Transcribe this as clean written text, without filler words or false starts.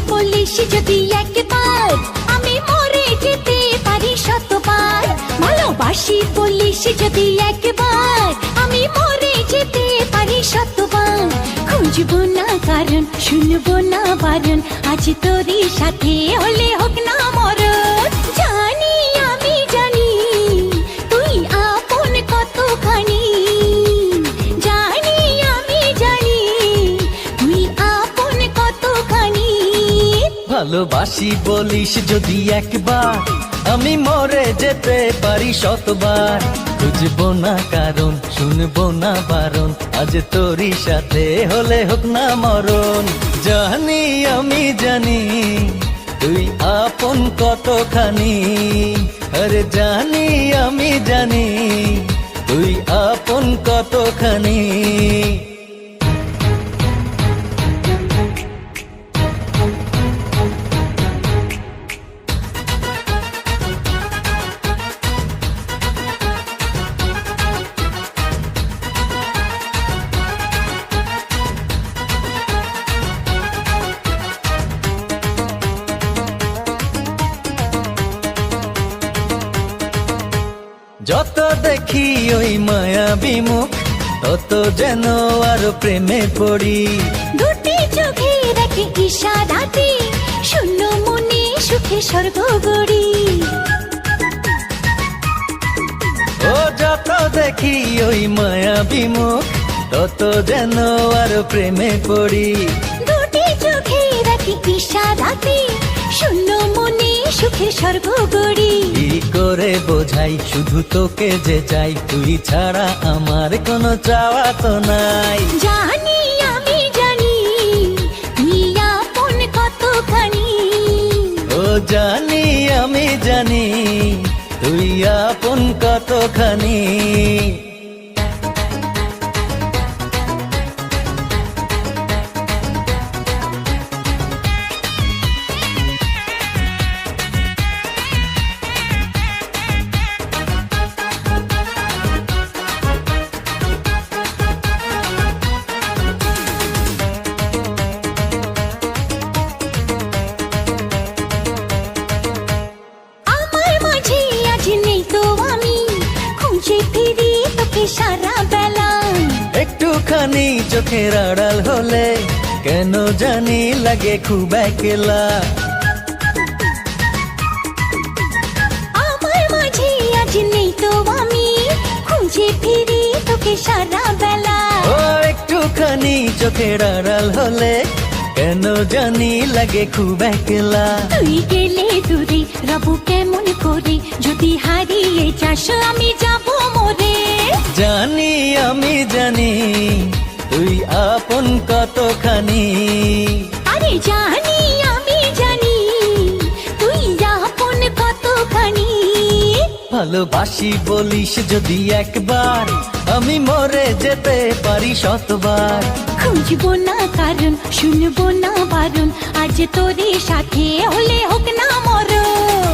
বলিস যদি একবার, আমি মরে যেতে পারি শতবার। ভালোবাসি বলিস যদি একবার, আমি মরে যেতে পারি শতবার। খুঁজবো না কারণ, শুনবো না বারণ, আজ তোরই সাথে হলে হোক না মরণ। জানি আমি জানি তুই আপন কতখানি, জানি আমি জানি তুই আপন কতখানি। ভালোবাসি বলিস যদি একবার, আমি মরে যেতে পারি শতবার। খুঁজবো না কারণ, শুনবো না বারণ, আজ তোরই সাথে হলে হোক না মরণ। জানি আমি জানি তুই আপন কতখানি, আরে জানি আমি জানি তুই আপন কতখানি। যত দেখি ওই মায়াবী মুখ, তত যেন আরো প্রেমে পড়ি। দুটি চোখে রাখি ইশারাতে, শূন্য মনে সুখে স্বর্গ গড়ি। ও যত দেখি ওই মায়াবী মুখ, তত যেন আরো প্রেমে পড়ি। দুটি চোখে রাখি ইশারাতে, শূন্য মনে সুখে স্বর্গ গড়ি। কি করে বোঝাই শুধু তোকে যে চাই, তুই ছাড়া আমার কোনো চাওয়া তো নাই। জানি আমি জানি তুই আপন কতখানি, ও জানি আমি জানি তুই আপন কতখানি। সারা বেলা একটুখানি চোখের আড়াল হলে কেন জানি লাগে খুব একলা। আমার মাঝে আজ নেই তো আমি, খুঁজে ফিরি তোকে সারা বেলা। ও একটুখানি চোখের আড়াল হলে কেন জানি লাগে খুব একলা। তুই গেলে দূরে রবু কেমন করে, যদি হারিয়ে যাস আমি যাব মরে। জানি আমি জানি তুই আপন কতখানি, আরে জানি আমি জানি তুই আপন কতখানি। ভালোবাসি বলিস যদি একবার, আমি মরে যেতে পারি শতবার। খুঁজবো না কারণ, শুনবো না বারণ, আজ তোরই সাথে হলে হোক না মরণ।